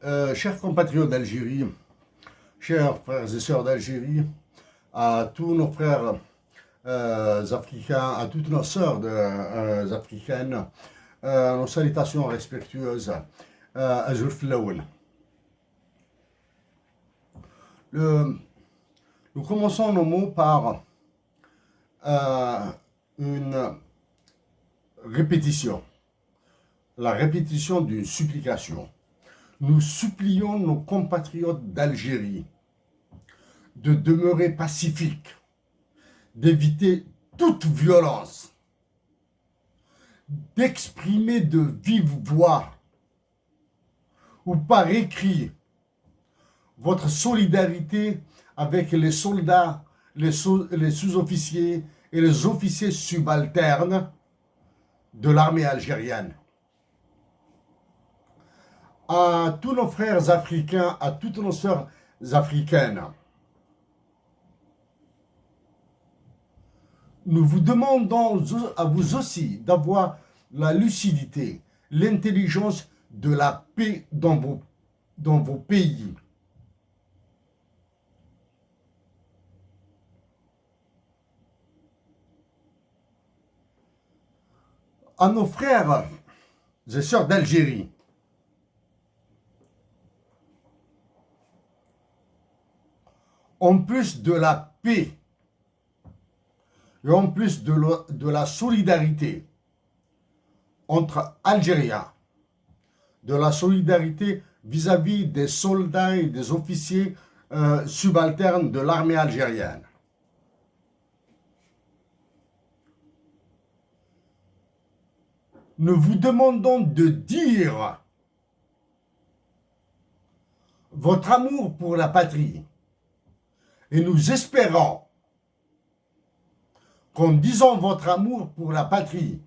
Chers compatriotes d'Algérie, chers frères et sœurs d'Algérie, à tous nos frères africains, à toutes nos sœurs africaines, nos salutations respectueuses. Azurf Laoul. Nous commençons nos mots par une répétition, la répétition d'une supplication. Nous supplions nos compatriotes d'Algérie de demeurer pacifiques, d'éviter toute violence, d'exprimer de vive voix ou par écrit votre solidarité avec les soldats, les sous-officiers et les officiers subalternes de l'armée algérienne. À tous nos frères africains, à toutes nos sœurs africaines, nous vous demandons à vous aussi d'avoir la lucidité, l'intelligence de la paix dans vos pays. À nos frères et sœurs d'Algérie, en plus de la paix et en plus de la solidarité entre Algériens, de la solidarité vis-à-vis des soldats et des officiers subalternes de l'armée algérienne. Nous vous demandons de dire votre amour pour la patrie et nous espérons qu'en disant votre amour pour la patrie,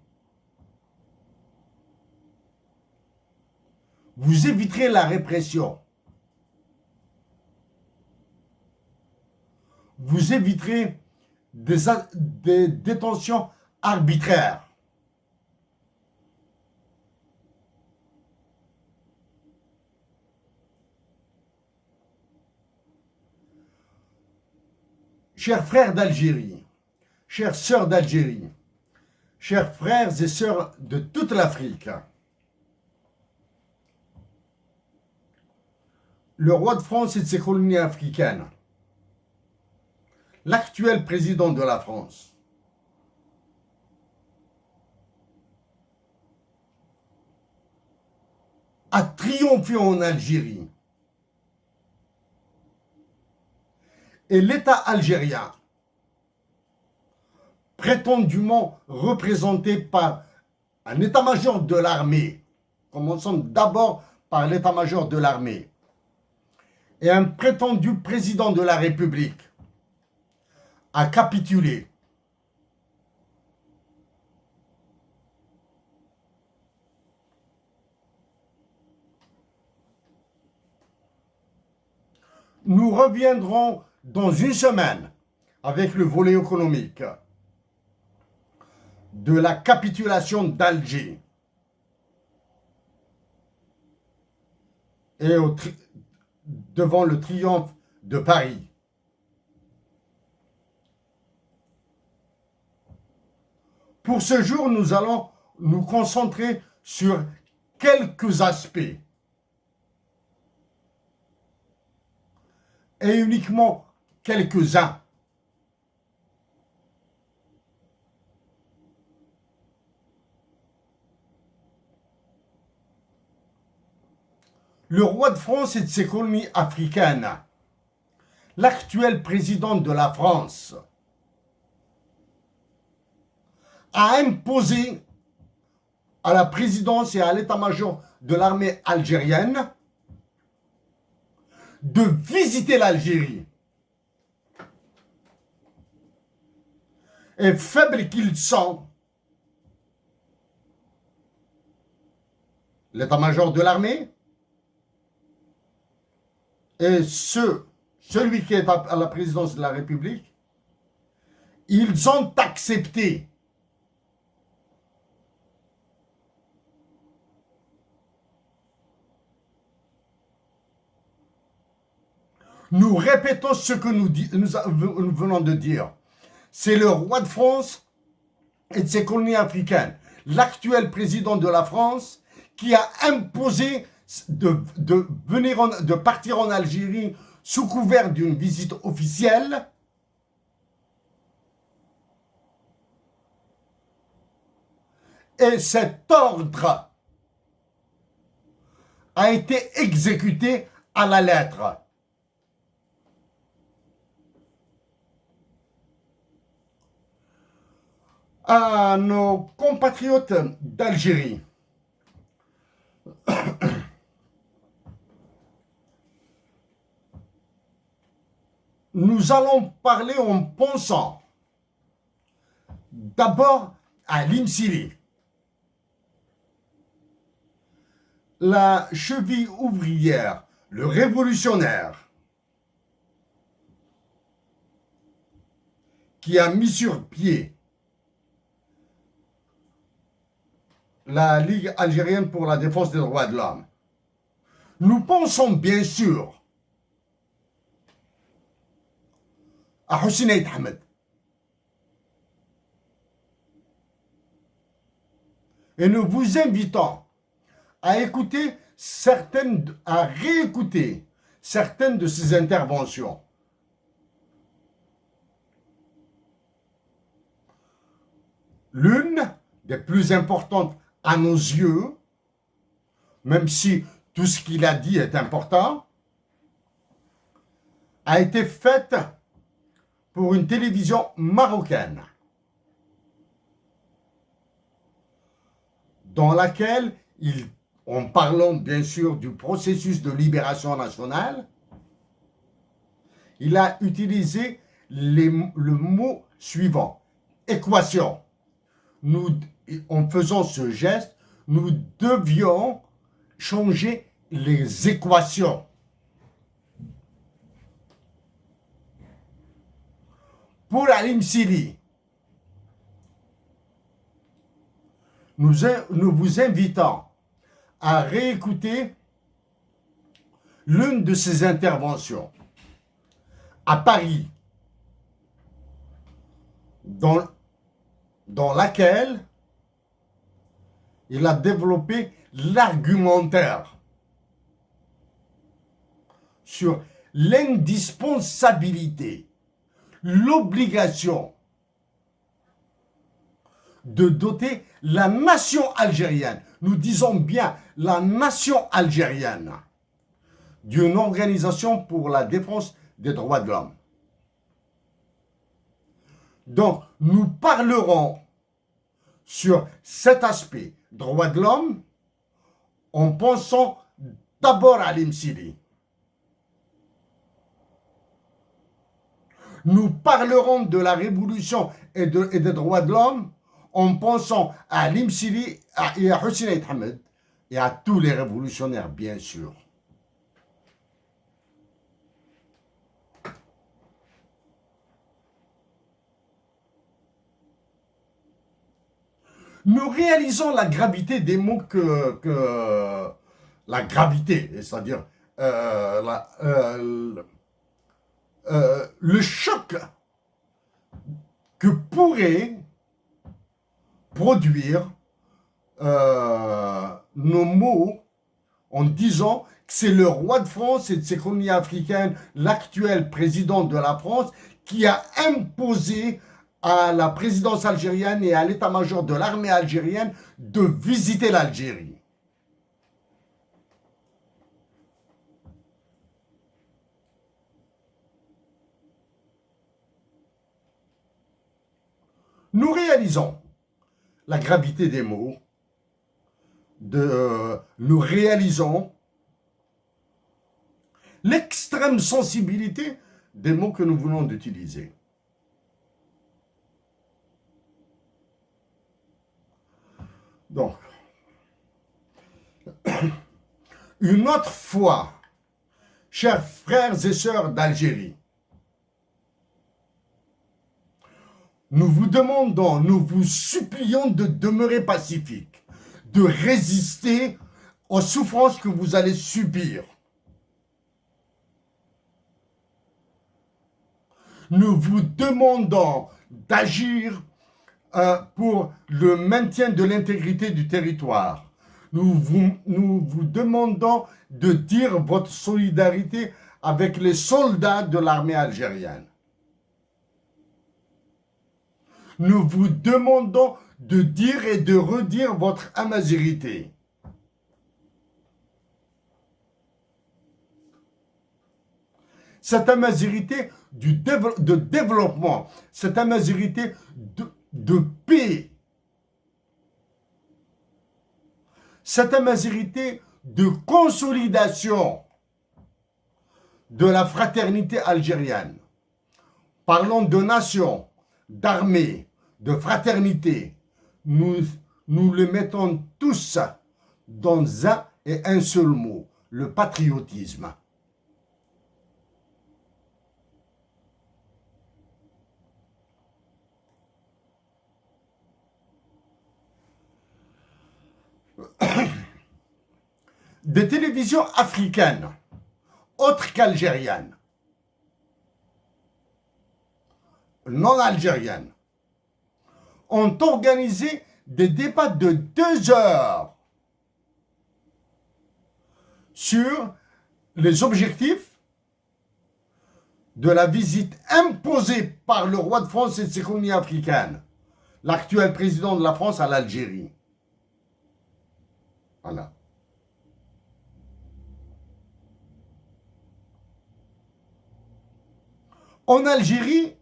vous éviterez la répression. Vous éviterez des détentions arbitraires. Chers frères d'Algérie, chères sœurs d'Algérie, chers frères et sœurs de toute l'Afrique, le roi de France et de ses colonies africaines, l'actuel président de la France, a triomphé en Algérie. Et l'État algérien, prétendument représenté par un état-major de l'armée, commençons d'abord par l'état-major de l'armée, et un prétendu président de la République, a capitulé. Nous reviendrons dans une semaine avec le volet économique de la capitulation d'Alger et devant le triomphe de Paris. Pour ce jour, nous allons nous concentrer sur quelques aspects et uniquement quelques-uns. Le roi de France et de ses colonies africaines, l'actuel président de la France, a imposé à la présidence et à l'état-major de l'armée algérienne de visiter l'Algérie. Et faibles qu'ils sont, l'état-major de l'armée et celui qui est à la présidence de la République, ils ont accepté Nous répétons ce que nous venons de dire. C'est le roi de France et de ses colonies africaines, l'actuel président de la France, qui a imposé de partir en Algérie sous couvert d'une visite officielle. Et cet ordre a été exécuté à la lettre. À nos compatriotes d'Algérie, nous allons parler en pensant d'abord à l'IMSILI, la cheville ouvrière, le révolutionnaire, qui a mis sur pied la Ligue algérienne pour la défense des droits de l'homme. Nous pensons bien sûr à Hussein Aït Ahmed. Et nous vous invitons à réécouter certaines de ses interventions. L'une des plus importantes à nos yeux, même si tout ce qu'il a dit est important, a été faite pour une télévision marocaine, dans laquelle, en parlant bien sûr du processus de libération nationale, il a utilisé le mot suivant, équation. En faisant ce geste, nous devions changer les équations. Pour l'IMSILI, nous vous invitons à réécouter l'une de ses interventions à Paris, dans laquelle il a développé l'argumentaire sur l'indispensabilité, l'obligation de doter la nation algérienne, nous disons bien la nation algérienne, d'une organisation pour la défense des droits de l'homme. Donc, nous parlerons sur cet aspect, droits de l'homme, en pensant d'abord à l'IMSILI. Nous parlerons de la révolution et des droits de l'homme en pensant à l'IMSILI et à Hussein Aït Ahmed et à tous les révolutionnaires, bien sûr. Nous réalisons la gravité des mots la gravité, c'est-à-dire le choc que pourrait produire nos mots en disant que c'est le roi de France et de ses colonies africaines, l'actuel président de la France, qui a imposé à la présidence algérienne et à l'état-major de l'armée algérienne de visiter l'Algérie. Nous réalisons la gravité des mots, nous réalisons l'extrême sensibilité des mots que nous venons d'utiliser. Donc, une autre fois, chers frères et sœurs d'Algérie, nous vous demandons, nous vous supplions de demeurer pacifiques, de résister aux souffrances que vous allez subir. Nous vous demandons d'agir pour le maintien de l'intégrité du territoire. Nous vous demandons de dire votre solidarité avec les soldats de l'armée algérienne. Nous vous demandons de dire et de redire votre amazigité. Cette amazigité de développement, cette amazigité de paix, cette amazigité de consolidation de la fraternité algérienne. Parlons de nation, d'armée, de fraternité. Nous les mettons tous dans un et un seul mot, le patriotisme. Des télévisions africaines, autres qu'algériennes, non algériennes, ont organisé des débats de 2 heures sur les objectifs de la visite imposée par le roi de France et de ses colonies africaines, l'actuel président de la France à l'Algérie. Voilà. En Algérie,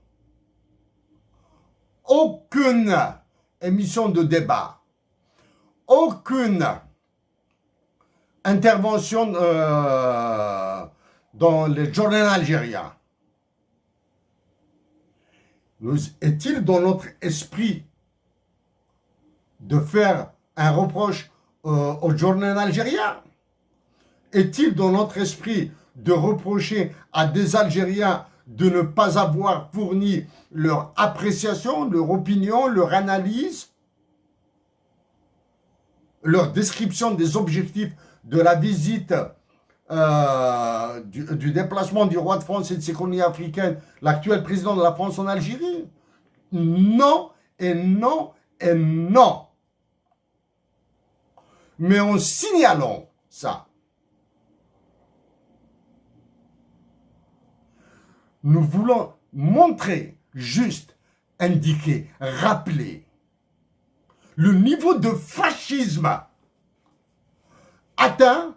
aucune émission de débat, aucune intervention dans les journaux algériens. Est-il dans notre esprit de faire un reproche au journal algérien? Est-il dans notre esprit de reprocher à des Algériens de ne pas avoir fourni leur appréciation, leur opinion, leur analyse, leur description des objectifs de la visite du déplacement du roi de France et de ses colonies africaines, l'actuel président de la France en Algérie? Non, et non, et non. Mais en signalant ça, nous voulons montrer, juste, indiquer, rappeler le niveau de fascisme atteint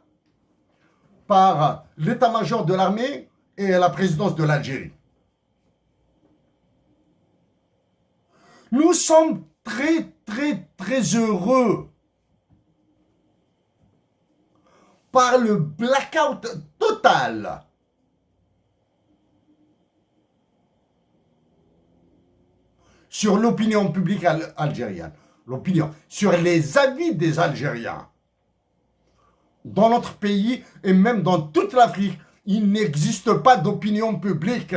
par l'état-major de l'armée et la présidence de l'Algérie. Nous sommes très, très, très heureux par le blackout total sur l'opinion publique algérienne, sur les avis des Algériens. Dans notre pays et même dans toute l'Afrique, il n'existe pas d'opinion publique.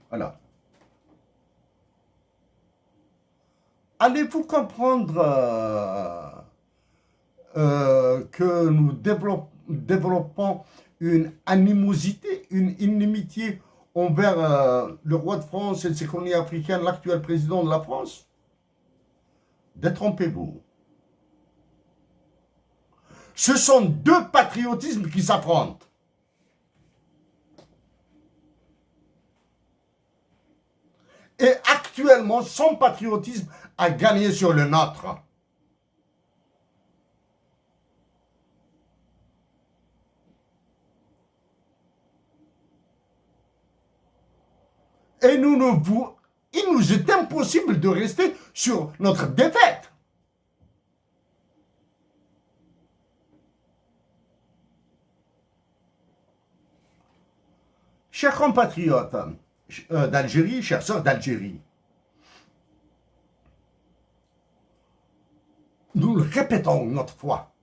Voilà. Allez-vous comprendre que nous développons une animosité, une inimitié envers le roi de France et de ses colonies africaines, l'actuel président de la France? Détrompez-vous. Ce sont 2 patriotismes qui s'affrontent. Et actuellement, son patriotisme a gagné sur le nôtre. Et il nous est impossible de rester sur notre défaite. Chers compatriotes d'Algérie, chères sœurs d'Algérie, nous le répétons une autre fois,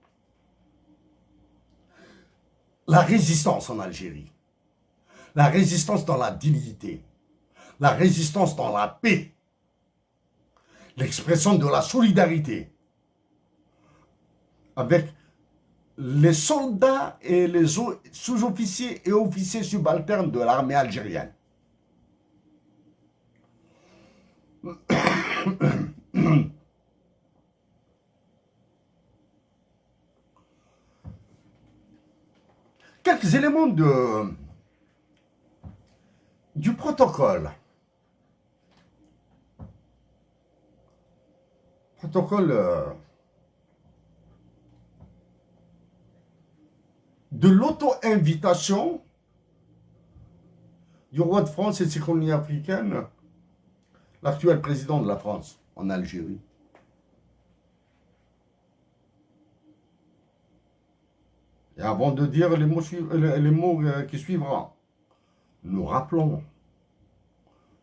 la résistance en Algérie, la résistance dans la dignité, la résistance dans la paix, l'expression de la solidarité avec les soldats et les sous-officiers et officiers subalternes de l'armée algérienne. Quelques éléments du protocole. De l'auto-invitation du roi de France et de ses colonies africaines, l'actuel président de la France en Algérie. Et avant de dire les mots qui suivront, nous rappelons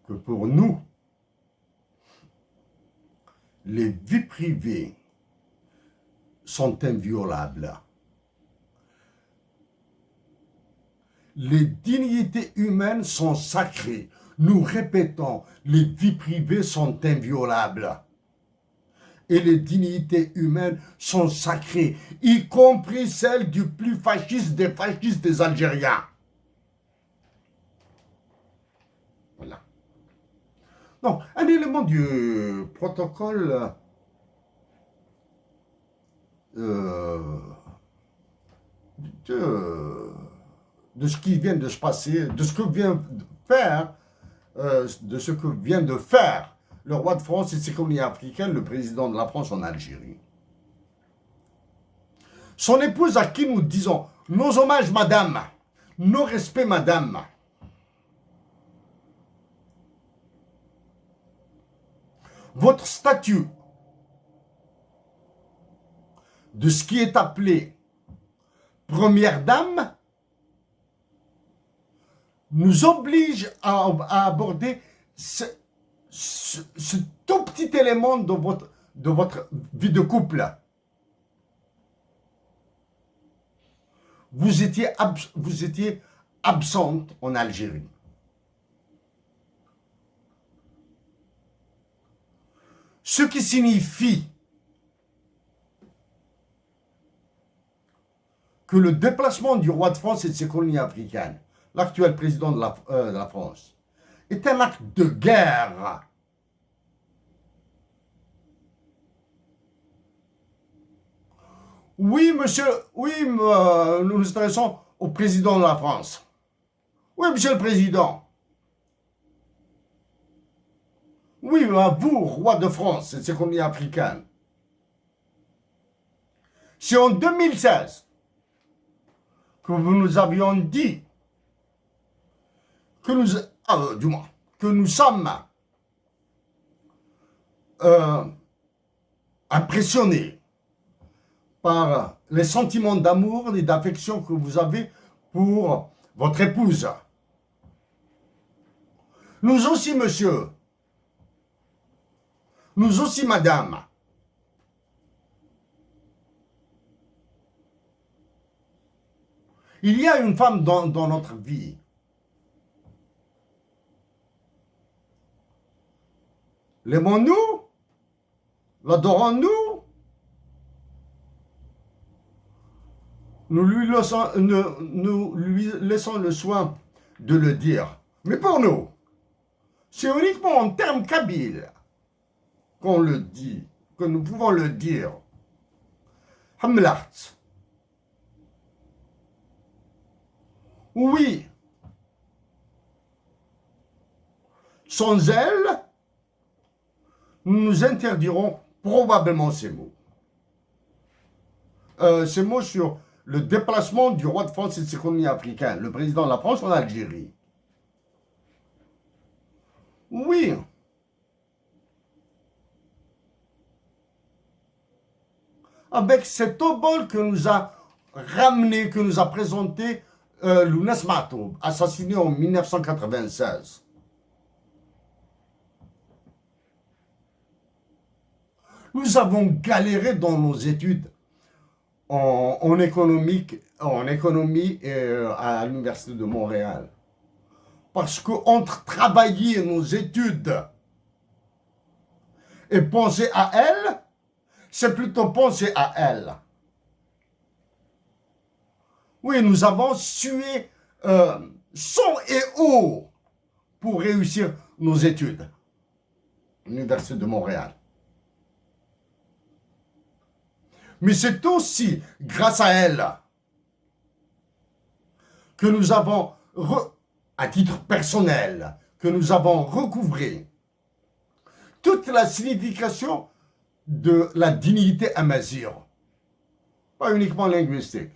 que pour nous, les vies privées sont inviolables. Les dignités humaines sont sacrées. Nous répétons, les vies privées sont inviolables. Et les dignités humaines sont sacrées, y compris celles du plus fasciste des fascistes des Algériens. Voilà. Donc, un élément du protocole de ce qui vient de se passer, de ce que vient de faire, le roi de France et ses colonies africaines, le président de la France en Algérie. Son épouse à qui nous disons nos hommages, madame, nos respects, madame. Votre statut de ce qui est appelé première dame nous oblige à aborder ce tout petit élément de votre vie de couple. Vous étiez absente en Algérie. Ce qui signifie que le déplacement du roi de France et de ses colonies africaines, l'actuel président de la France, est un acte de guerre. Oui, monsieur, oui, nous nous adressons au président de la France. Oui, monsieur le président. Oui, à vous, roi de France et de ses colonies africaines. C'est en 2016 que vous nous avions dit que nous sommes impressionnés par les sentiments d'amour et d'affection que vous avez pour votre épouse. Nous aussi, monsieur. Nous aussi, madame. Il y a une femme dans notre vie. L'aimons-nous? L'adorons-nous? Nous lui laissons le soin de le dire. Mais pour nous, c'est uniquement en termes kabyles qu'on le dit, que nous pouvons le dire. Hamlart. Oui. Sans elle, nous nous interdirons probablement ces mots. Ces mots sur le déplacement du roi de France et de ses colonies africaines, le président de la France en Algérie. Oui. Avec cet obol que nous a ramené, que nous a présenté Lounes Matoub, assassiné en 1996. Nous avons galéré dans nos études en économie à l'Université de Montréal. Parce qu'entre travailler nos études et penser à elle, c'est plutôt penser à elle. Oui, nous avons sué son et eau pour réussir nos études à l'Université de Montréal. Mais c'est aussi grâce à elle que nous avons, à titre personnel, que nous avons recouvré toute la signification de la dignité à Mazir, pas uniquement linguistique.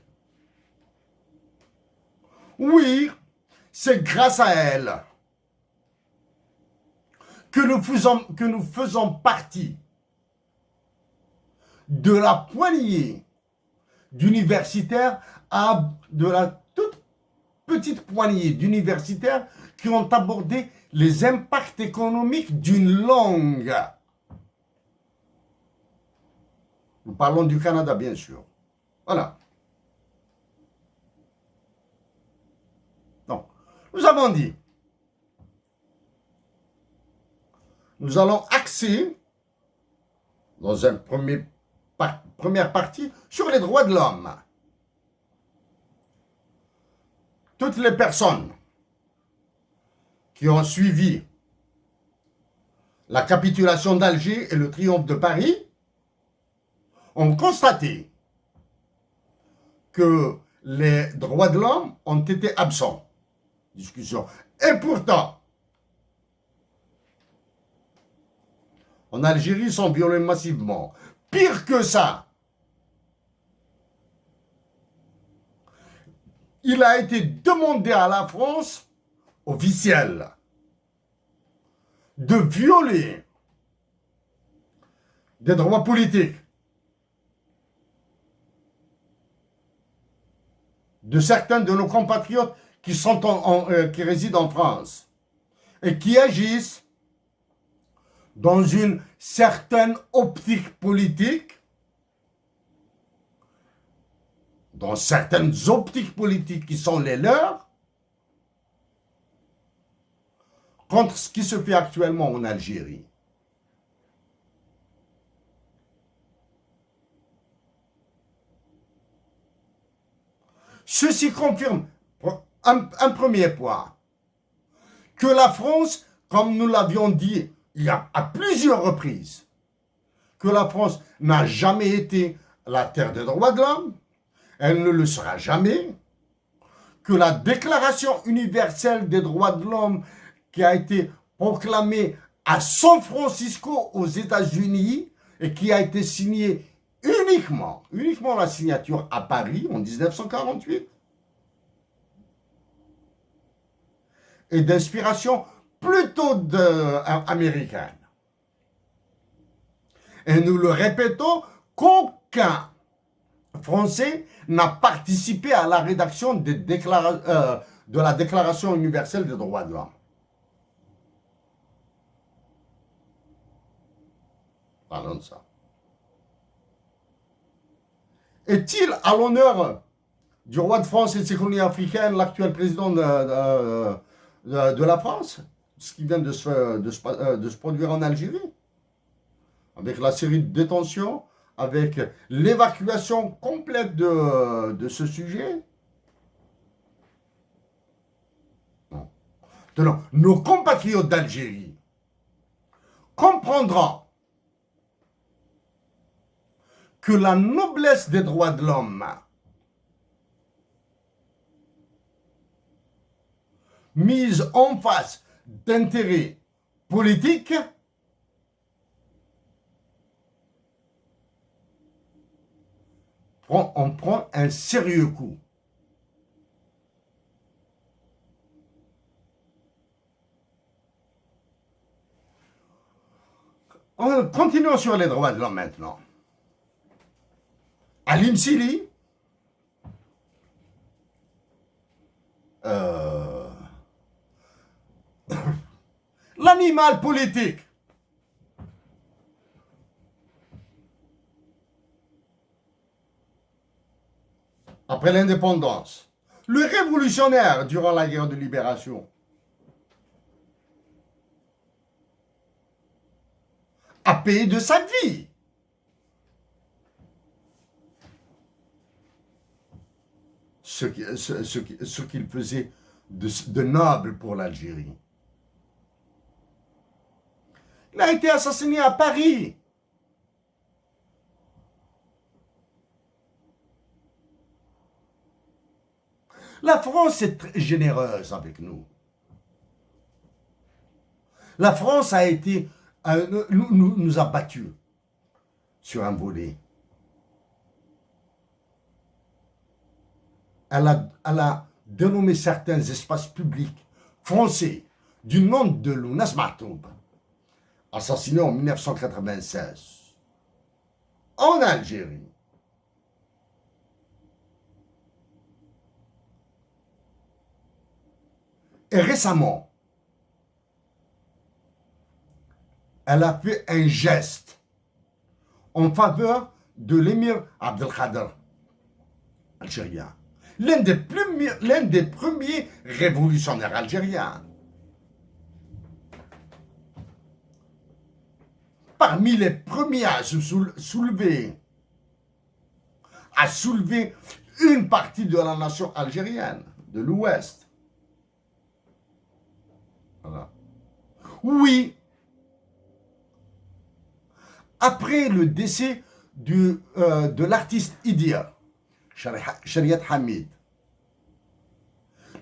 Oui, c'est grâce à elle que nous faisons partie de la poignée d'universitaires de la toute petite poignée d'universitaires qui ont abordé les impacts économiques d'une langue. Nous parlons du Canada, bien sûr. Voilà. Donc, nous avons dit, nous allons axer dans une première partie sur les droits de l'homme. Toutes les personnes qui ont suivi la capitulation d'Alger et le triomphe de Paris ont constaté que les droits de l'homme ont été absents. Discussion. Et pourtant, en Algérie, ils sont violés massivement. Pire que ça, il a été demandé à la France, officielle, de violer des droits politiques de certains de nos compatriotes qui résident en France et qui agissent dans une certaine optique politique, dans certaines optiques politiques qui sont les leurs, contre ce qui se fait actuellement en Algérie. Ceci confirme un premier point, que la France, comme nous l'avions dit à plusieurs reprises, que la France n'a jamais été la terre des droits de l'homme, elle ne le sera jamais, que la Déclaration universelle des droits de l'homme qui a été proclamée à San Francisco aux États-Unis et qui a été signée uniquement la signature à Paris en 1948, est d'inspiration plutôt américaine. Et nous le répétons, qu'aucun Français n'a participé à la rédaction de la Déclaration universelle des droits de l'homme. Parlons de ça. Est-il à l'honneur du roi de France et de ses colonies africaines, l'actuel président de la France, ce qui vient de se produire en Algérie, avec la série de détentions, avec l'évacuation complète de ce sujet? Non. Donc, nos compatriotes d'Algérie comprendront que la noblesse des droits de l'homme mise en face d'intérêts politiques on prend un sérieux coup. Continuons sur les droits de l'homme maintenant. Alim Sili, l'animal politique, après l'indépendance, le révolutionnaire durant la guerre de libération, a payé de sa vie. ce qu'il faisait de noble pour l'Algérie. Il a été assassiné à Paris. La France est très généreuse avec nous. La France a été, nous a battus sur un volet. Elle a dénommé certains espaces publics français du nom de Lounas Matoub, assassiné en 1996 en Algérie. Et récemment, elle a fait un geste en faveur de l'émir Abdelkader algérien, l'un des premiers révolutionnaires algériens. Parmi les premiers à se soulever une partie de la nation algérienne, de l'Ouest. Voilà. Oui, après le décès de l'artiste Idir, Shariat Hamid,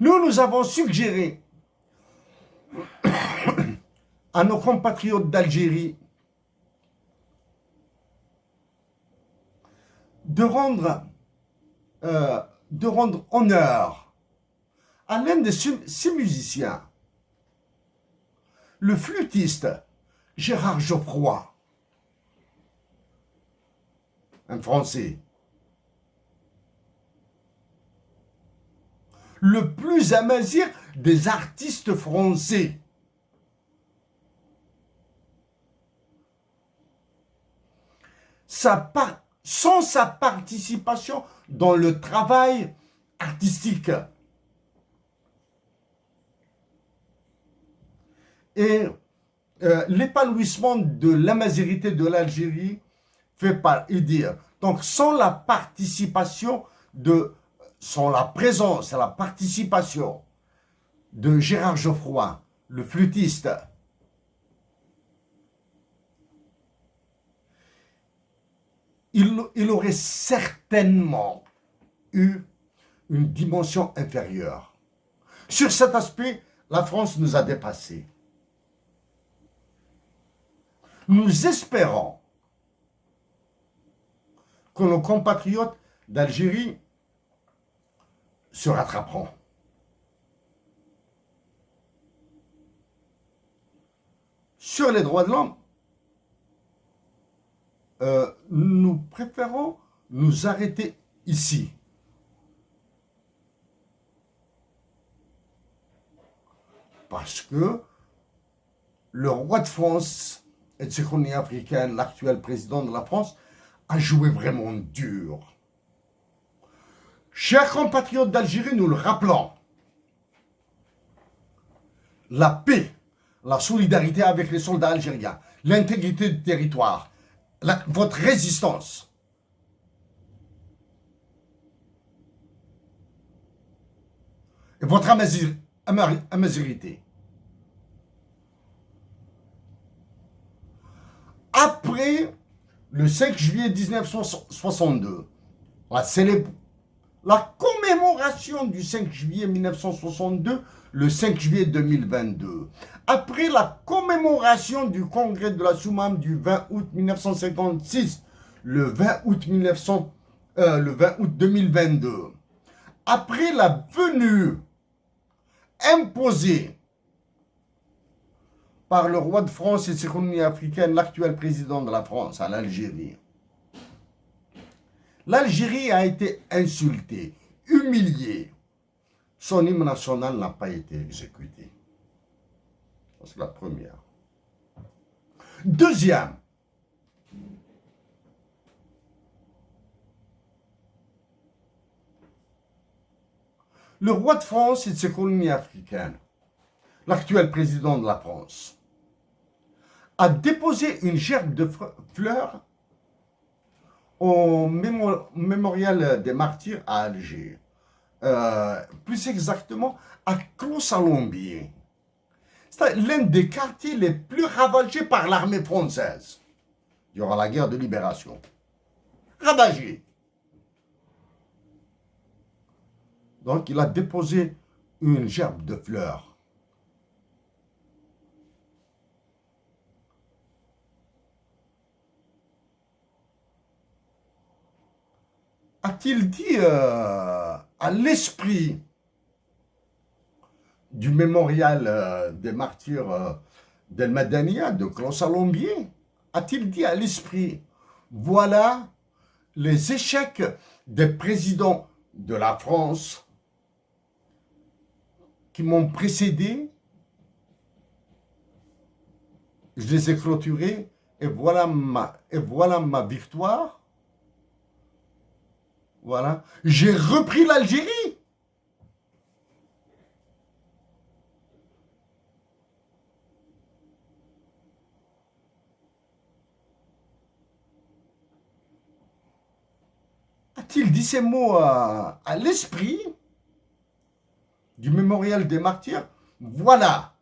nous avons suggéré à nos compatriotes d'Algérie de rendre honneur à l'un de ces musiciens, le flûtiste Gérard Geoffroy, un Français, le plus amazir des artistes français. Sans sa participation dans le travail artistique. Et l'épanouissement de l'amazirité de l'Algérie fait par Idir. Donc sans la participation sans la présence, la participation de Gérard Geoffroy, le flûtiste, il aurait certainement eu une dimension inférieure. Sur cet aspect, la France nous a dépassés. Nous espérons que nos compatriotes d'Algérie se rattraperont. Sur les droits de l'homme, nous préférons nous arrêter ici. Parce que le roi de France et de l'économie africaine, l'actuel président de la France, a joué vraiment dur. Chers compatriotes d'Algérie, nous le rappelons, la paix, la solidarité avec les soldats algériens, l'intégrité du territoire, votre résistance. Et votre amazirité. Après le 5 juillet 1962, la commémoration du 5 juillet 1962, le 5 juillet 2022. Après la commémoration du congrès de la Soumam du 20 août 1956, le 20 août 2022. Après la venue imposée par le roi de France et de l'économie africaine, l'actuel président de la France, à l'Algérie. L'Algérie a été insultée, humiliée. Son hymne national n'a pas été exécuté. C'est la première. Deuxième, le roi de France et de l'économie africaine, l'actuel président de la France, a déposé une gerbe de fleurs au mémorial des martyrs à Alger, plus exactement à Clos-Salombier. C'est l'un des quartiers les plus ravagés par l'armée française durant la guerre de libération. Ravagé. Donc il a déposé une gerbe de fleurs. A-t-il dit à l'esprit du mémorial des martyrs d'El Madania, de Clos-Salombier, a-t-il dit à l'esprit, voilà les échecs des présidents de la France qui m'ont précédé, je les ai clôturés, et voilà ma victoire. Voilà. J'ai repris l'Algérie. A-t-il dit ces mots à l'esprit du mémorial des martyrs? Voilà.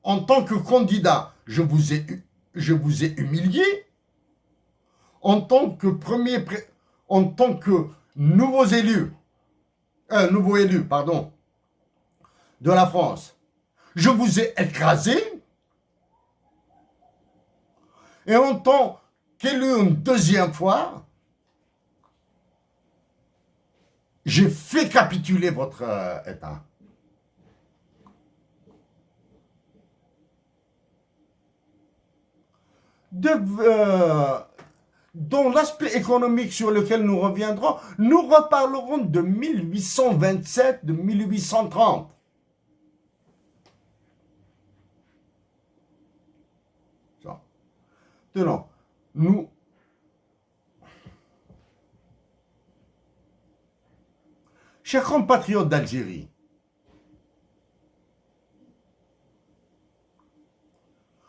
En tant que candidat, je vous ai humilié. En tant que nouveau élu, de la France, je vous ai écrasé. Et en tant qu'élu une deuxième fois, j'ai fait capituler votre État. Dans l'aspect économique sur lequel nous reviendrons, nous reparlerons de 1827, de 1830. Tenons, nous... Chers compatriotes d'Algérie,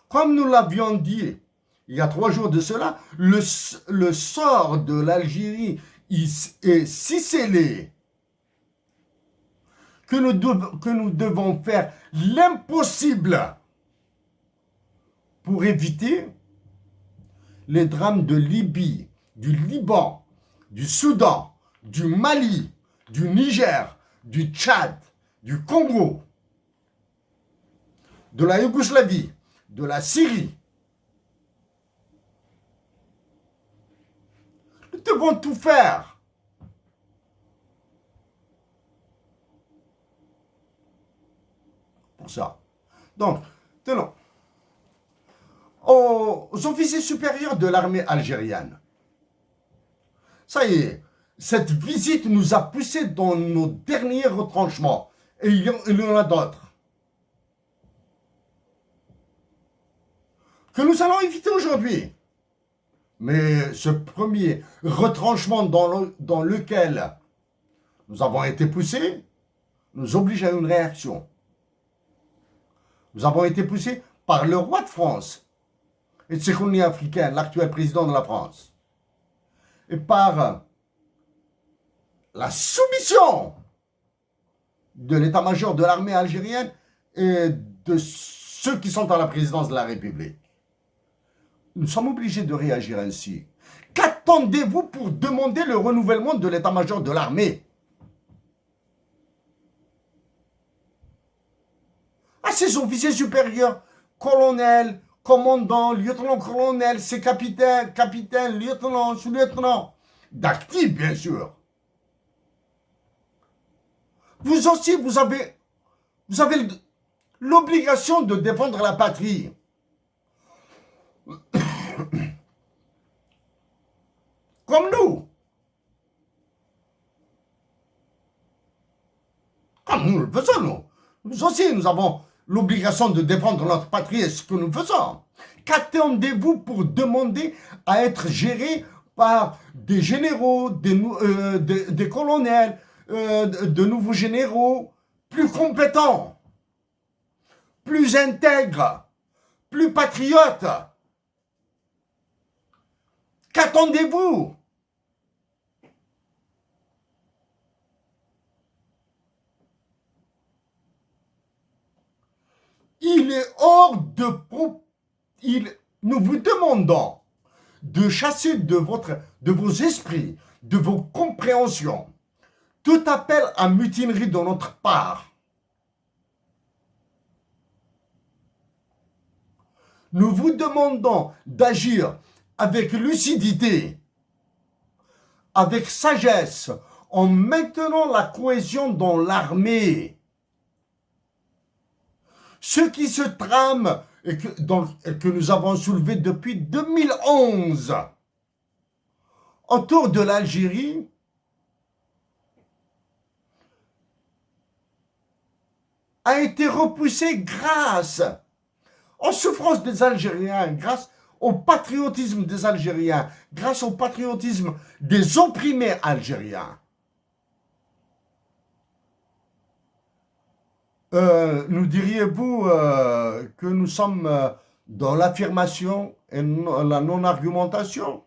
comme nous l'avions dit il y a 3 jours de cela, le sort de l'Algérie est si scellé que nous devons faire l'impossible pour éviter les drames de Libye, du Liban, du Soudan, du Mali, du Niger, du Tchad, du Congo, de la Yougoslavie, de la Syrie. Nous devons tout faire pour ça. Donc, tenons. Aux officiers supérieurs de l'armée algérienne. Ça y est, cette visite nous a poussés dans nos derniers retranchements. Et il y en a d'autres. Que nous allons éviter aujourd'hui. Mais ce premier retranchement dans lequel nous avons été poussés nous oblige à une réaction. Nous avons été poussés par le roi de France et de ses colonies africaines, l'actuel président de la France, et par la soumission de l'état-major de l'armée algérienne et de ceux qui sont à la présidence de la République. Nous sommes obligés de réagir ainsi. Qu'attendez-vous pour demander le renouvellement de l'état-major de l'armée? À ces officiers supérieurs, colonels, commandants, lieutenant-colonel, ces capitaines, lieutenant, sous-lieutenant, d'actifs bien sûr. Vous aussi, vous avez l'obligation de défendre la patrie. Comme nous. Comme nous le faisons, nous. Nous aussi, nous avons l'obligation de défendre notre patrie et ce que nous faisons. Qu'attendez-vous pour demander à être géré par des généraux, des colonels, de nouveaux généraux plus compétents, plus intègres, plus patriotes? Qu'attendez-vous? il est hors de... Nous vous demandons de chasser de vos esprits, de vos compréhensions, tout appel à mutinerie de notre part. Nous vous demandons d'agir avec lucidité, avec sagesse, en maintenant la cohésion dans l'armée. Ce qui se trame et que nous avons soulevé depuis 2011 autour de l'Algérie a été repoussé grâce aux souffrances des Algériens, grâce au patriotisme des Algériens, grâce au patriotisme des opprimés algériens. Nous diriez-vous que nous sommes dans l'affirmation et la non-argumentation?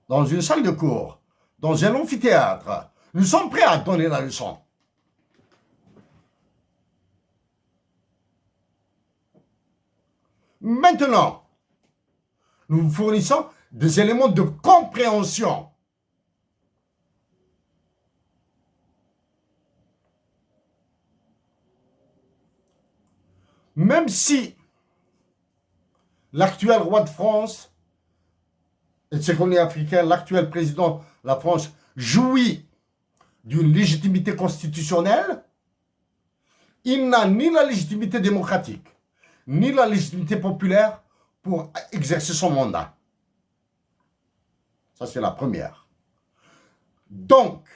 Dans une salle de cours, dans un amphithéâtre, nous sommes prêts à donner la leçon. Maintenant, nous vous fournissons des éléments de compréhension. Même si l'actuel roi de France et de ses colonies africaines, l'actuel président de la France, jouit d'une légitimité constitutionnelle, il n'a ni la légitimité démocratique, ni la légitimité populaire pour exercer son mandat. Ça, c'est la première. Donc,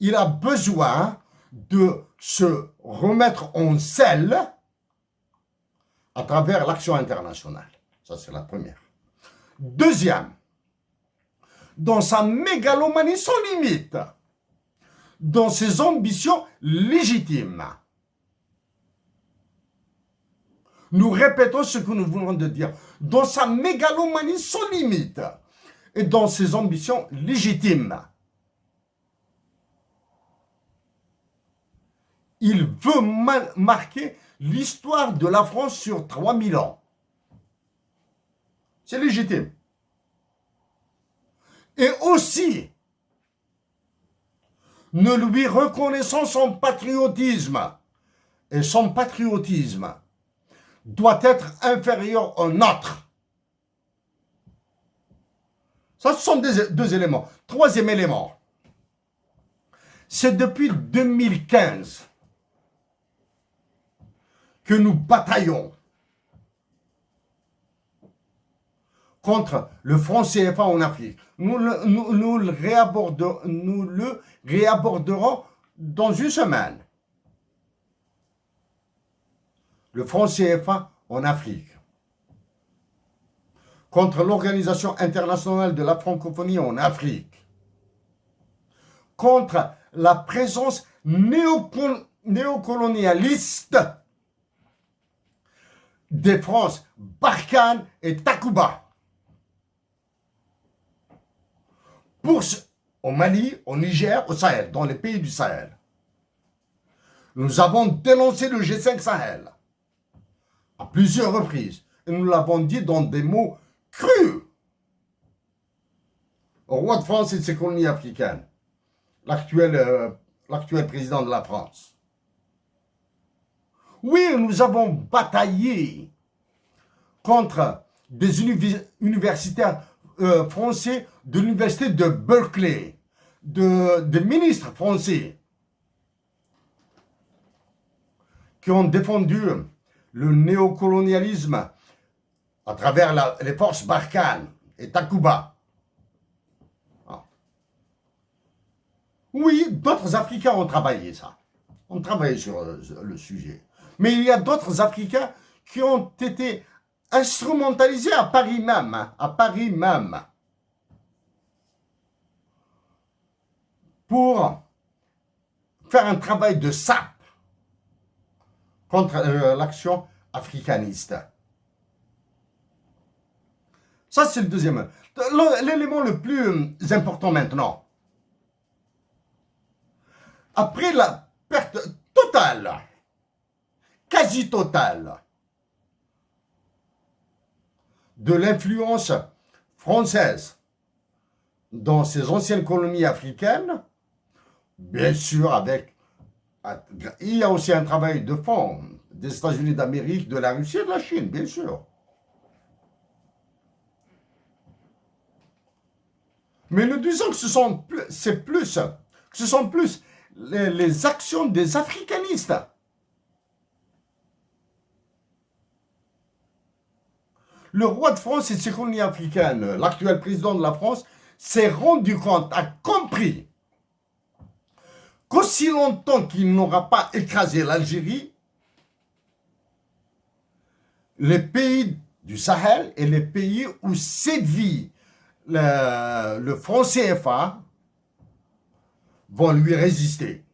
il a besoin de se remettre en selle à travers l'action internationale. Ça, c'est la première. Deuxième, dans sa mégalomanie sans limite, dans ses ambitions légitimes. Nous répétons ce que nous venons de dire. Dans sa mégalomanie sans limite et dans ses ambitions légitimes. Il veut marquer l'histoire de la France sur 3000 ans. C'est légitime. Et aussi, ne lui reconnaissant son patriotisme. Et son patriotisme doit être inférieur au nôtre. Ça, ce sont deux éléments. Troisième élément, c'est depuis 2015 que nous bataillons contre le franc CFA en Afrique. Nous le réaborderons dans une semaine. Le franc CFA en Afrique. Contre l'Organisation internationale de la francophonie en Afrique. Contre la présence néocolonialiste des France, Barkhane et Takuba. Au Mali, au Niger, au Sahel, dans les pays du Sahel. Nous avons dénoncé le G5 Sahel à plusieurs reprises. Et nous l'avons dit dans des mots crus au roi de France et de ses colonies africaines, l'actuel président de la France. Oui, nous avons bataillé contre des universitaires français de l'université de Berkeley, des ministres français qui ont défendu le néocolonialisme à travers les forces Barkhane et Takuba. Oui, d'autres Africains ont travaillé ça. On travaillé sur le sujet. Mais il y a d'autres Africains qui ont été instrumentalisés à Paris même, pour faire un travail de sape contre l'action africaniste. Ça, c'est le deuxième. L'élément le plus important maintenant. Après la perte totale, quasi totale, de l'influence française dans ces anciennes colonies africaines, bien sûr il y a aussi un travail de fond des États-Unis d'Amérique, de la Russie et de la Chine, bien sûr. Mais nous disons que ce sont plus les actions des africanistes. Le roi de France et de ses colonies africaines, l'actuel président de la France, s'est rendu compte, a compris qu'aussi longtemps qu'il n'aura pas écrasé l'Algérie, les pays du Sahel et les pays où sévit le franc CFA vont lui résister.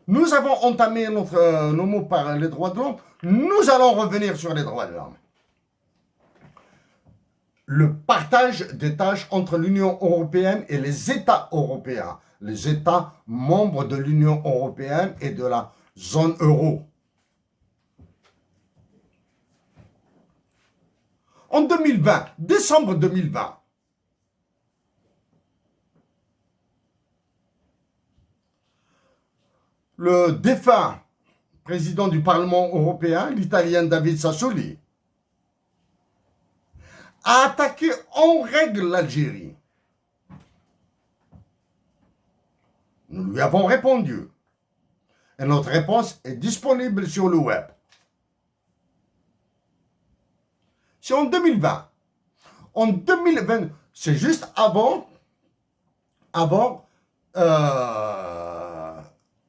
Nous avons entamé nos mots par les droits de l'homme. Nous allons revenir sur les droits de l'homme. Le partage des tâches entre l'Union européenne et les États européens, les États membres de l'Union européenne et de la zone euro. En 2020, décembre 2020, le défunt président du Parlement européen, l'Italien David Sassoli, a attaqué en règle l'Algérie. Nous lui avons répondu. Et notre réponse est disponible sur le web. C'est en 2020. En 2020, c'est juste avant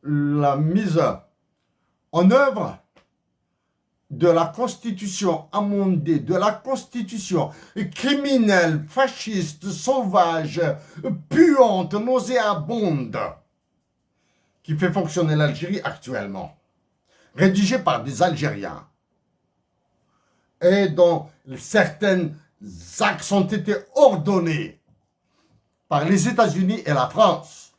la mise en œuvre de la constitution amendée, de la constitution criminelle, fasciste, sauvage, puante, nauséabonde, qui fait fonctionner l'Algérie actuellement, rédigée par des Algériens, et dont certains actes ont été ordonnés par les États-Unis et la France.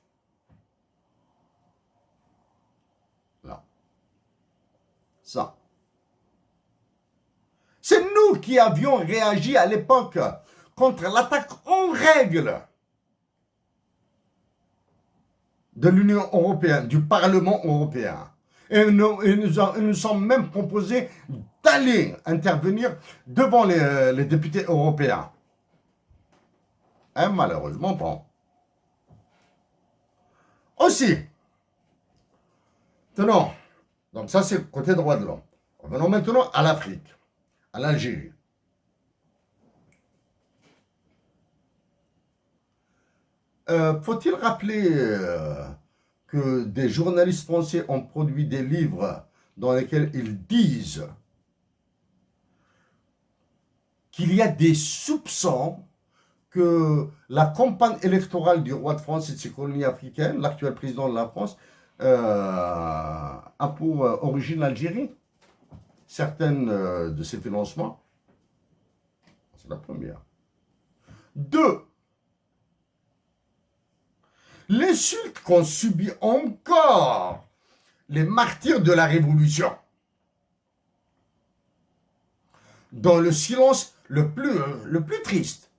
Là. Ça. C'est nous qui avions réagi à l'époque contre l'attaque en règle de l'Union européenne, du Parlement européen. Et nous sommes même proposés d'aller intervenir devant les députés européens. Et malheureusement, bon. Aussi, tenons, donc ça c'est côté droit de l'homme. Revenons maintenant à l'Afrique, à l'Algérie. Faut-il rappeler que des journalistes français ont produit des livres dans lesquels ils disent qu'il y a des soupçons que la campagne électorale du roi de France et de ses colonies africaines, l'actuel président de la France, a pour origine l'Algérie. Certaines de ces financements, c'est la première. 2. L'insulte qu'ont subi encore les martyrs de la Révolution, dans le silence le plus triste,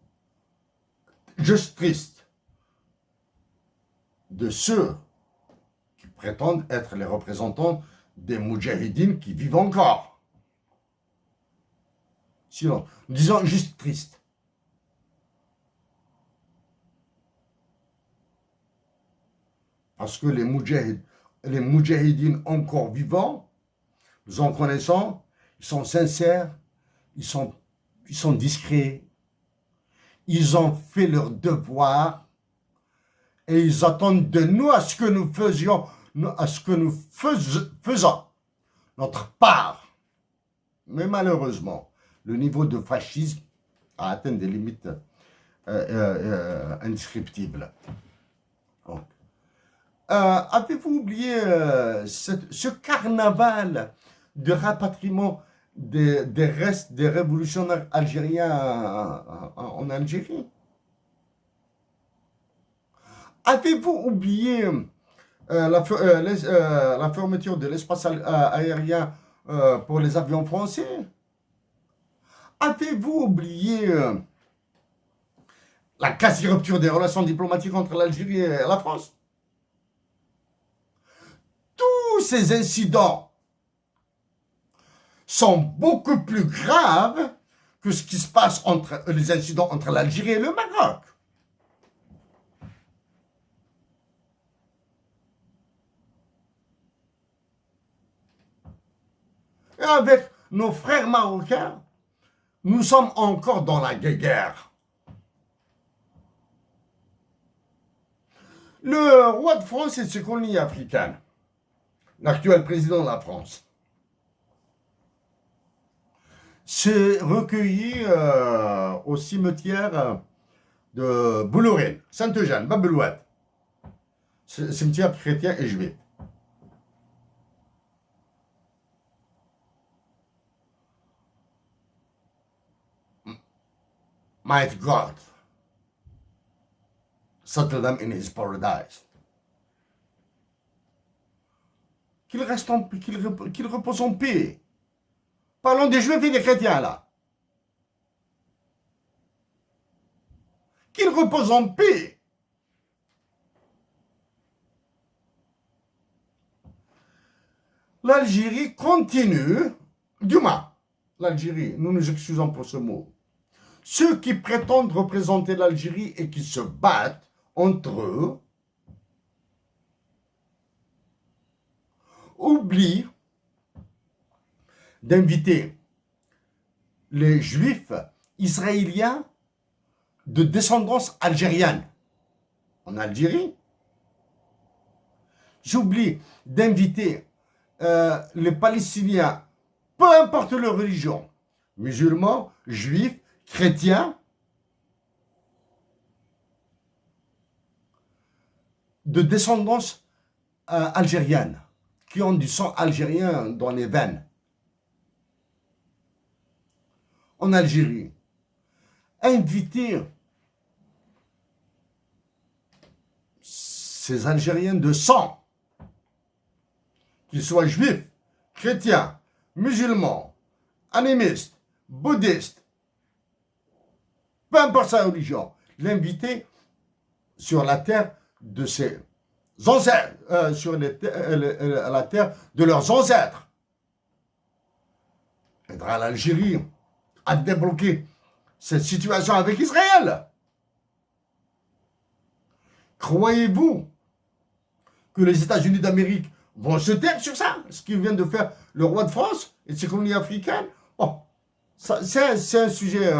juste triste, de ceux qui prétendent être les représentants des moudjahidines qui vivent encore. Silence, disons juste triste. Parce que les moudjahidines encore vivants, nous en connaissons, ils sont sincères, ils sont discrets, ils ont fait leur devoir et ils attendent de nous à ce que nous faisons notre part. Mais malheureusement, le niveau de fascisme a atteint des limites indescriptibles. Donc, avez-vous oublié ce carnaval de rapatriement des restes des révolutionnaires algériens en Algérie? Avez-vous oublié la fermeture de l'espace aérien pour les avions français? Avez-vous oublié la quasi-rupture des relations diplomatiques entre l'Algérie et la France? Tous ces incidents sont beaucoup plus graves que ce qui se passe entre les incidents entre l'Algérie et le Maroc. Et avec nos frères marocains, nous sommes encore dans la guerre. Le roi de France et de ses colonies africaines, l'actuel président de la France, s'est recueilli au cimetière de Boulorine, Saint-Eugène, Babelouette, cimetière chrétien et juif. Might God settle them in his paradise. Qu'il repose en paix. Parlons des juifs et des chrétiens là. Qu'il repose en paix. L'Algérie continue, du moins, l'Algérie, nous nous excusons pour ce mot. Ceux qui prétendent représenter l'Algérie et qui se battent entre eux oublient d'inviter les juifs israéliens de descendance algérienne en Algérie. J'oublie d'inviter les Palestiniens, peu importe leur religion, musulmans, juifs, chrétiens, de descendance algérienne, qui ont du sang algérien dans les veines. En Algérie, inviter ces Algériens de sang, qu'ils soient juifs, chrétiens, musulmans, animistes, bouddhistes, peu importe sa religion, l'inviter sur la terre de ses ancêtres, sur la terre de leurs ancêtres, aidera l'Algérie à débloquer cette situation avec Israël. Croyez-vous que les États-Unis d'Amérique vont se taire sur ça, ce qu'ils viennent de faire le roi de France et de ses colonies africaines? Bon, c'est un sujet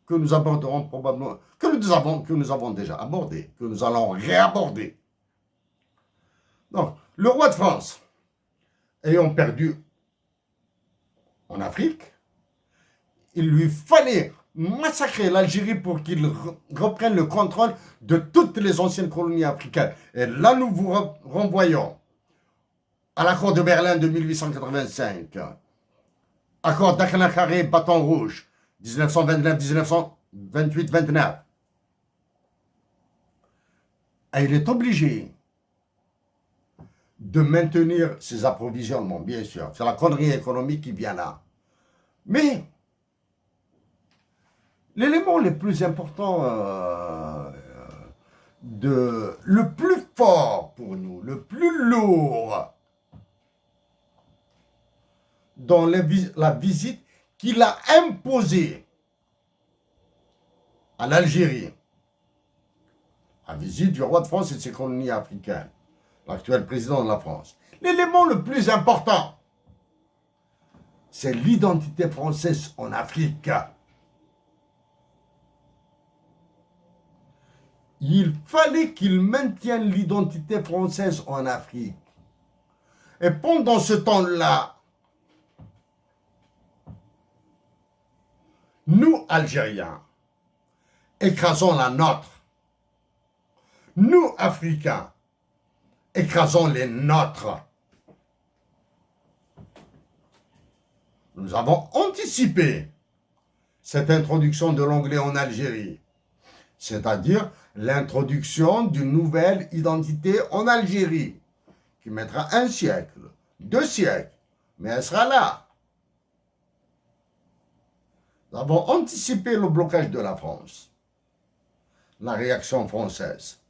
que nous aborderons probablement, que nous avons déjà abordé, que nous allons réaborder. Donc, le roi de France, ayant perdu en Afrique, il lui fallait massacrer l'Algérie pour qu'il reprenne le contrôle de toutes les anciennes colonies africaines. Et là, nous vous renvoyons à l'accord de Berlin de 1885, accord d'Akhnakharé, bâton rouge, 1929-1928-29. Et il est obligé de maintenir ses approvisionnements, bien sûr. C'est la connerie économique qui vient là. Mais l'élément le plus important, le plus fort pour nous, le plus lourd dans la visite qu'il a imposée à l'Algérie, la visite du roi de France et de ses colonies africaines, l'actuel président de la France. L'élément le plus important, c'est l'identité française en Afrique. Il fallait qu'il maintienne l'identité française en Afrique. Et pendant ce temps-là, nous, Algériens, écrasons la nôtre. Nous, Africains, écrasons les nôtres. Nous avons anticipé cette introduction de l'anglais en Algérie. c'est-à-dire l'introduction d'une nouvelle identité en Algérie, qui mettra 1 siècle, 2 siècles, mais elle sera là. Nous avons anticipé le blocage de la France, la réaction française,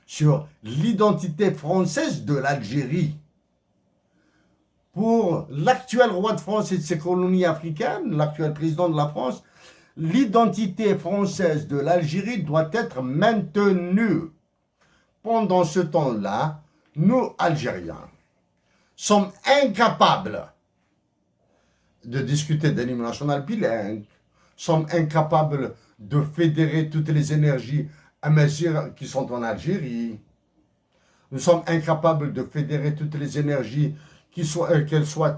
sur l'identité française de l'Algérie. Pour l'actuel roi de France et de ses colonies africaines, l'actuel président de la France, l'identité française de l'Algérie doit être maintenue. Pendant ce temps-là, nous, Algériens, sommes incapables de discuter d'un hymne national bilingue, sommes incapables de fédérer toutes les énergies amazighs qui sont en Algérie. Nous sommes incapables de fédérer toutes les énergies qu'elles soient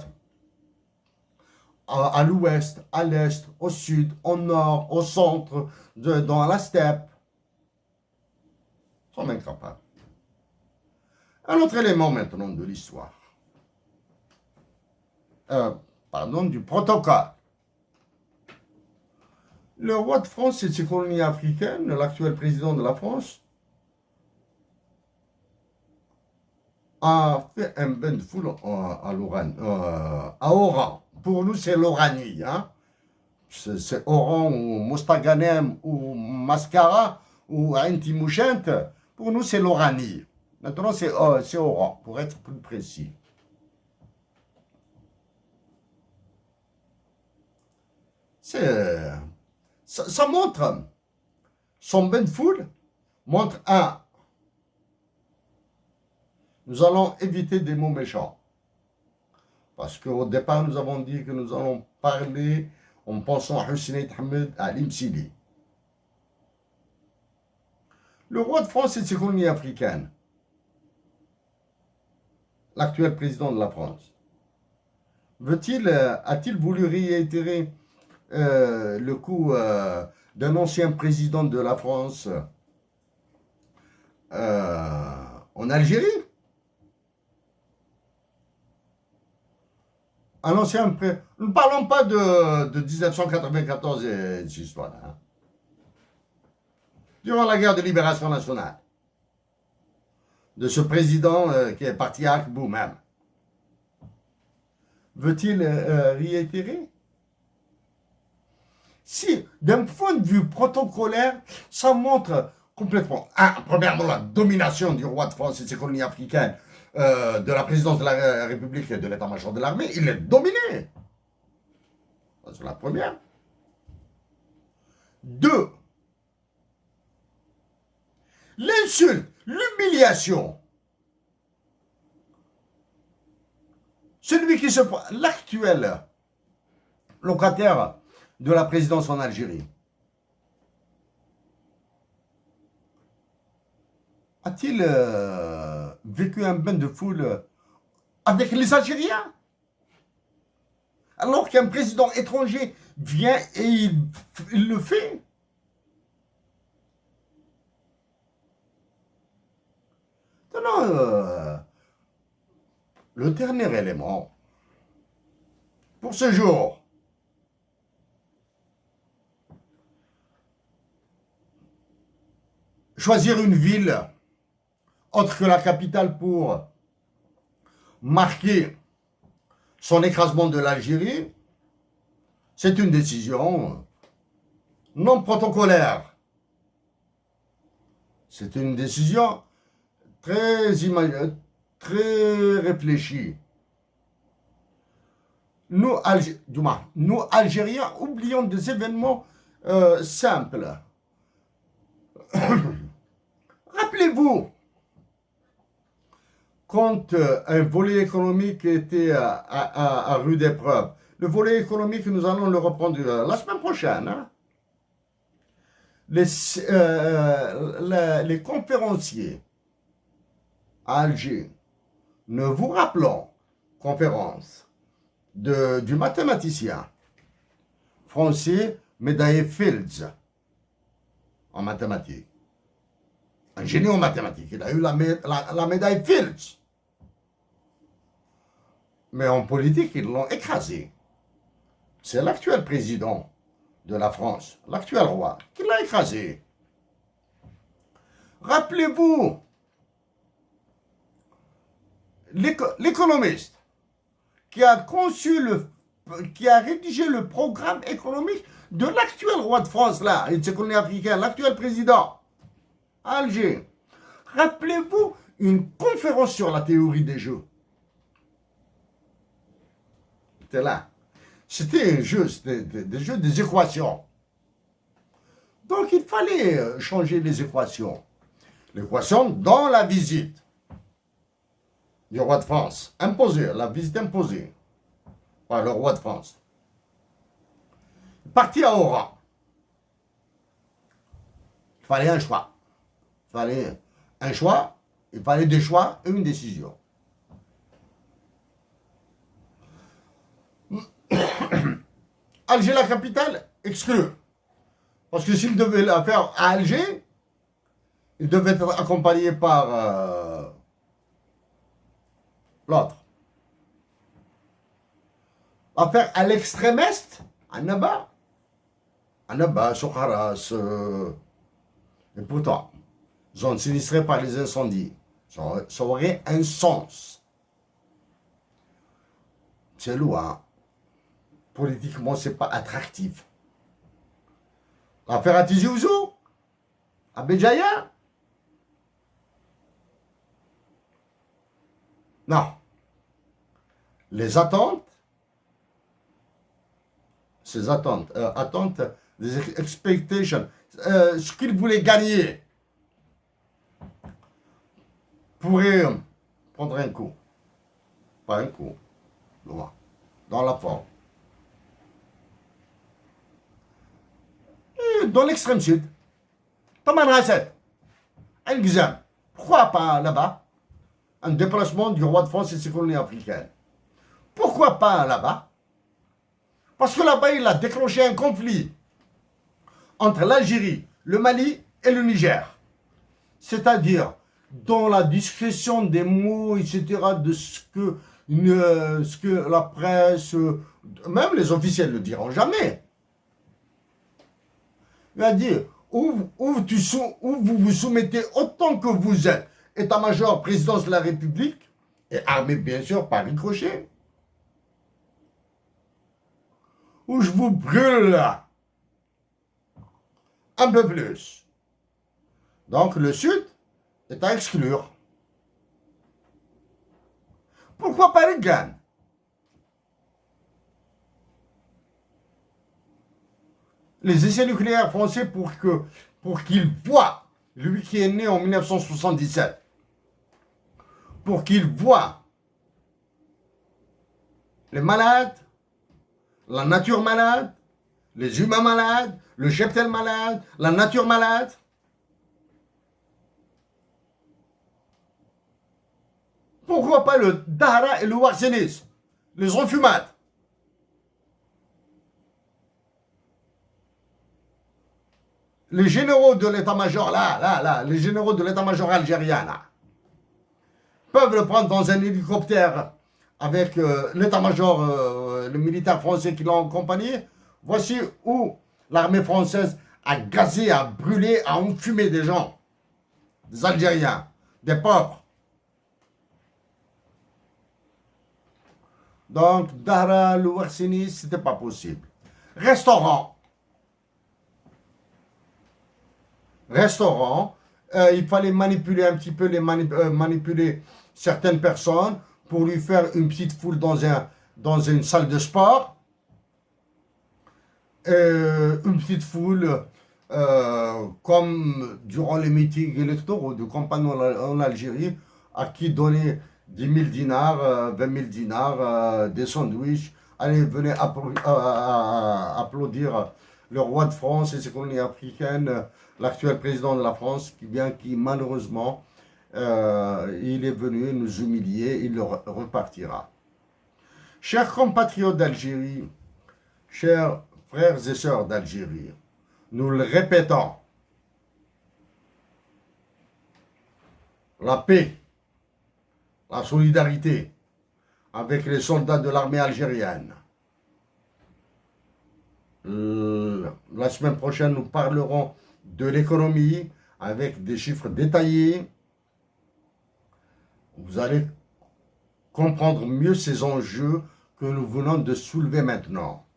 à l'ouest, à l'est, au sud, au nord, au centre, dans la steppe. Nous sommes incapables. Un autre élément maintenant de l'histoire. Du protocole. Le roi de France et de ses colonies africaines, l'actuel président de la France, a fait un bain de foule à Oran. Pour nous, c'est l'Oranie. Hein? C'est Oran ou Mostaganem ou Mascara ou Ain Timouchent. Pour nous, c'est l'Oranie. Maintenant, c'est Oran, pour être plus précis. Ça montre, son bain de foule montre nous allons éviter des mots méchants. Parce qu'au départ, nous avons dit que nous allons parler en pensant à Hussein Ahmed à l'Imsili. Le roi de France et de ses colonies africaines, l'actuel président de la France, a-t-il voulu réitérer le coup d'un ancien président de la France en Algérie? Un ancien président. Nous ne parlons pas de 1994 et de cette histoire-là. Hein. Durant la guerre de libération nationale, de ce président qui est parti à Akbou même, veut-il réitérer? Si, d'un point de vue protocolaire, ça montre complètement, premièrement, la domination du roi de France et de ses colonies africaines, de la présidence de la République et de l'état-major de l'armée. Il est dominé. C'est la première. 2. L'insulte, l'humiliation. Celui qui se... L'actuel locataire de la présidence en Algérie. A-t-il vécu un bain de foule avec les Algériens? Alors qu'un président étranger vient et il le fait. Non, le dernier élément pour ce jour. Choisir une ville autre que la capitale pour marquer son écrasement de l'Algérie, c'est une décision non protocolaire. C'est une décision très réfléchie. Nous, Algériens, oublions des événements simples. Rappelez-vous, quand un volet économique était à rude épreuve, le volet économique, nous allons le reprendre la semaine prochaine. Hein? Les conférenciers à Alger, nous vous rappelons, conférence du mathématicien français médaillé Fields en mathématiques. Un génie en mathématiques. Il a eu la médaille Fields. Mais en politique, ils l'ont écrasé. C'est l'actuel président de la France, l'actuel roi, qui l'a écrasé. Rappelez-vous, l'économiste qui a qui a rédigé le programme économique de l'actuel roi de France, là, une colonie africaine, l'actuel président, à Alger. Rappelez-vous une conférence sur la théorie des jeux. C'était là. C'était un jeu, c'était des jeux, des équations. Donc il fallait changer les équations. L'équation dans la visite du roi de France, imposée, la visite imposée par le roi de France. Parti à Oran. Il fallait un choix. Il fallait un choix, il fallait des choix et une décision. Alger, la capitale, exclue. Parce que s'il devait la faire à Alger, il devait être accompagné par l'autre. La faire à l'extrême est, à Naba, Soukharas, et pourtant, zone sinistrée par les incendies. Ça aurait un sens. C'est loin. Politiquement, c'est pas attractif. L'affaire à Tizi Ouzou, à Béjaïa. Non. Les attentes, ces attentes, des expectations, ce qu'ils voulaient gagner, pourrait prendre un coup. Pas un coup, loin, dans la forme. Et dans l'extrême sud, Taman Rasset, El Gizem, pourquoi pas là-bas? Un déplacement du roi de France et ses colonies africaines. Pourquoi pas là-bas? Parce que là-bas, il a déclenché un conflit entre l'Algérie, le Mali et le Niger. C'est-à-dire, dans la discrétion des mots, etc., de ce que la presse, même les officiels ne diront jamais. Il va dire, où vous vous soumettez autant que vous êtes, état-major, présidence de la République, et armée bien sûr par ricochet, où je vous brûle un peu plus. Donc le Sud est à exclure. Pourquoi pas les Ghana? Les essais nucléaires français pour qu'il voit, lui qui est né en 1977, pour qu'il voit les malades, la nature malade, les humains malades, le cheptel malade, la nature malade. Pourquoi pas le Dahra et le Warsenis, les enfumades? Les généraux de l'état-major, les généraux de l'état-major algérien, là, peuvent le prendre dans un hélicoptère avec l'état-major, le militaire français qui l'ont accompagné. Voici où l'armée française a gazé, a brûlé, a enfumé des gens, des Algériens, des pauvres. Donc, Dahra, le Warsenis, c'était pas possible. Restaurant, il fallait manipuler un petit peu, manipuler certaines personnes pour lui faire une petite foule dans une salle de sport. Une petite foule comme durant les meetings électoraux de campagne en Algérie, à qui donner 10 000 dinars, 20 000 dinars, des sandwichs. Allez, venez applaudir le roi de France et ses colonies africaines, l'actuel président de la France, qui malheureusement, il est venu nous humilier, il repartira. Chers compatriotes d'Algérie, chers frères et sœurs d'Algérie, nous le répétons, la paix, la solidarité avec les soldats de l'armée algérienne, La semaine prochaine, nous parlerons de l'économie avec des chiffres détaillés. Vous allez comprendre mieux ces enjeux que nous venons de soulever maintenant.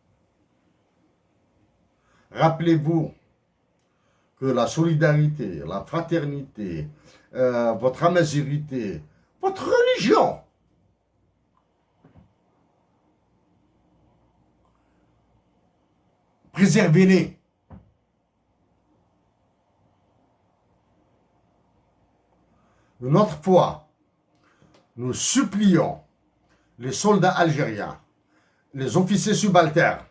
Rappelez-vous que la solidarité, la fraternité, votre amazérité, votre religion, préservez-les. De notre foi, nous supplions les soldats algériens, les officiers subalternes,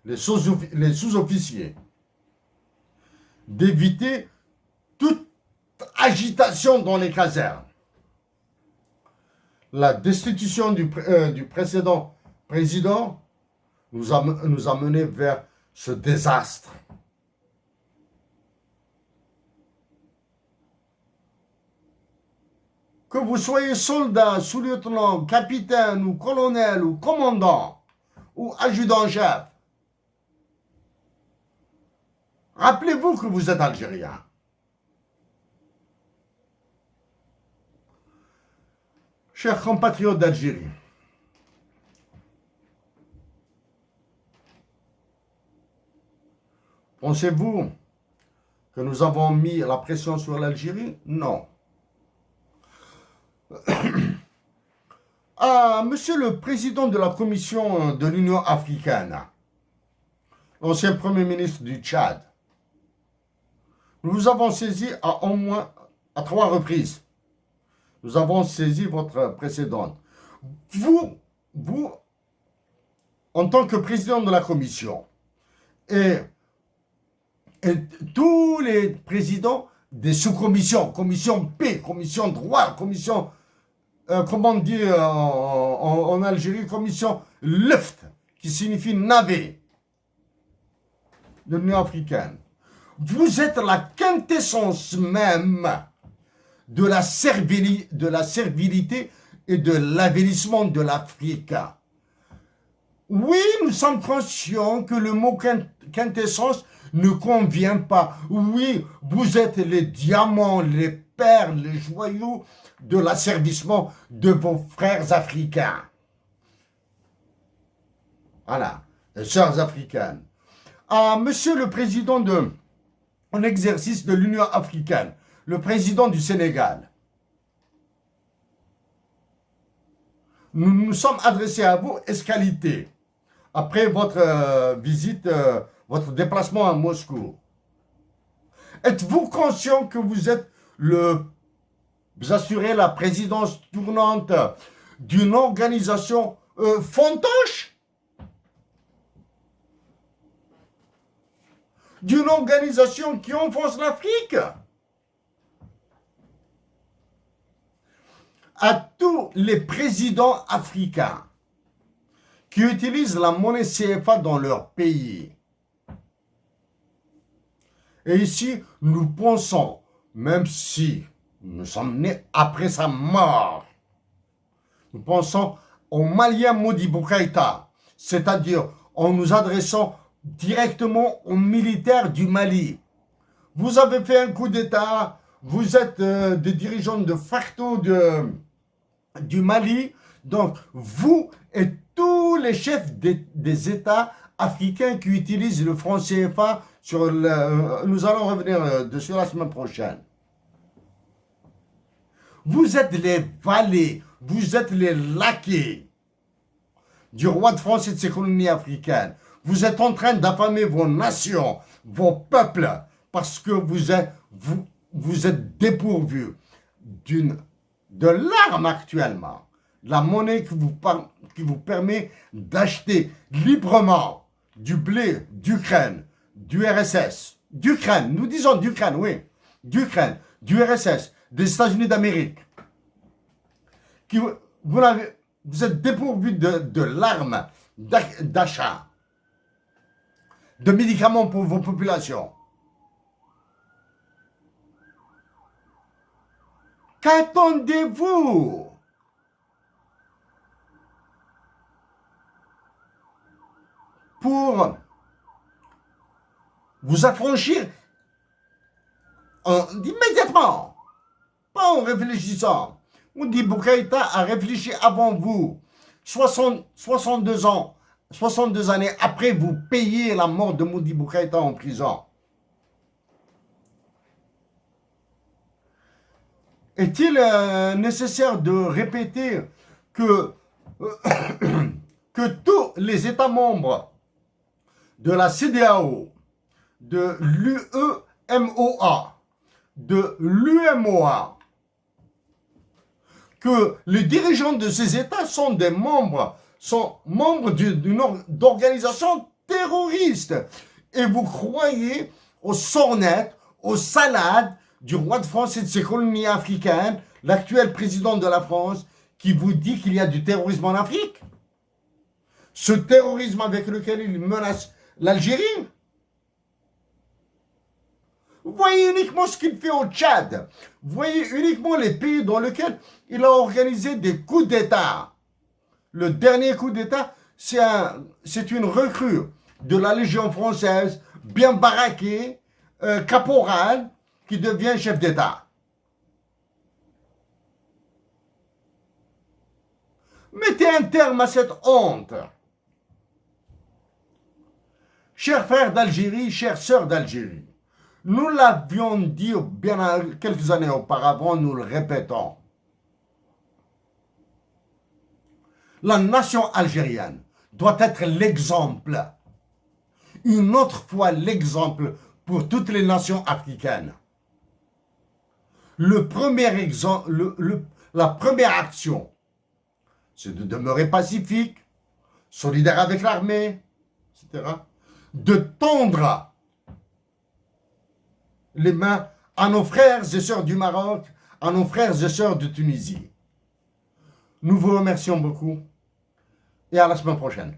les sous-officiers, d'éviter toute agitation dans les casernes. La destitution du précédent président nous a mené vers ce désastre. Que vous soyez soldat, sous-lieutenant, capitaine ou colonel ou commandant ou adjudant-chef, rappelez-vous que vous êtes algérien. Chers compatriotes d'Algérie, pensez-vous que nous avons mis la pression sur l'Algérie? Non. Monsieur le président de la Commission de l'Union africaine, l'ancien Premier ministre du Tchad, nous vous avons saisi au moins à 3 reprises. Nous avons saisi votre précédente. Vous, en tant que président de la Commission, et tous les présidents des sous-commissions, commission P, commission droit, commission, comment on dit en Algérie, commission LEFT, qui signifie navet de l'Union africaine. Vous êtes la quintessence même de la servilité et de l'avilissement de l'Afrique. Oui, nous sommes conscients que le mot quintessence ne convient pas. Oui, vous êtes les diamants, les perles, les joyaux de l'asservissement de vos frères africains. Voilà, les sœurs africaines. Monsieur le président en exercice de l'Union africaine, le président du Sénégal, nous nous sommes adressés à vous, escalité, après votre visite, votre déplacement à Moscou. Êtes-vous conscient que vous assurez la présidence tournante d'une organisation fantoche? D'une organisation qui enfonce l'Afrique? À tous les présidents africains qui utilisent la monnaie CFA dans leur pays. Et ici, nous pensons, même si nous sommes nés après sa mort, nous pensons au Malien Modibo Keïta, c'est-à-dire en nous adressant directement aux militaires du Mali. Vous avez fait un coup d'État, vous êtes des dirigeants de facto du Mali, donc vous et tous les chefs des États africains qui utilisent le franc CFA, nous allons revenir dessus la semaine prochaine. Vous êtes les valets, vous êtes les laquais du roi de France et de ses colonies africaines. Vous êtes en train d'affamer vos nations, vos peuples, parce que vous êtes dépourvus de l'arme actuellement. La monnaie qui vous permet d'acheter librement du blé d'Ukraine, du RSS, d'Ukraine, nous disons d'Ukraine, oui, d'Ukraine, du RSS, des États-Unis d'Amérique. Vous êtes dépourvus de l'arme d'achat, de médicaments pour vos populations. Qu'attendez-vous? Pour vous affranchir immédiatement, pas en réfléchissant. Modibo Keïta a réfléchi avant vous. 62 ans, 62 années après, vous payez la mort de Modibo Keïta en prison. Est-il nécessaire de répéter que, que tous les États membres de la CEDEAO, de l'UEMOA, de l'UMOA, que les dirigeants de ces États sont membres d'une organisation terroriste. Et vous croyez aux sornettes, aux salades du roi de France et de ses colonies africaines, l'actuel président de la France, qui vous dit qu'il y a du terrorisme en Afrique? Ce terrorisme avec lequel il menace l'Algérie? Vous voyez uniquement ce qu'il fait au Tchad. Vous voyez uniquement les pays dans lesquels il a organisé des coups d'État. Le dernier coup d'État, c'est une recrue de la Légion française, bien baraquée, caporal, qui devient chef d'État. Mettez un terme à cette honte. Chers frères d'Algérie, chères sœurs d'Algérie, nous l'avions dit bien quelques années auparavant, nous le répétons. La nation algérienne doit être l'exemple, une autre fois l'exemple pour toutes les nations africaines. Le premier exemple, la première action, c'est de demeurer pacifique, solidaire avec l'armée, etc. De tendre les mains à nos frères et sœurs du Maroc, à nos frères et sœurs de Tunisie. Nous vous remercions beaucoup et à la semaine prochaine.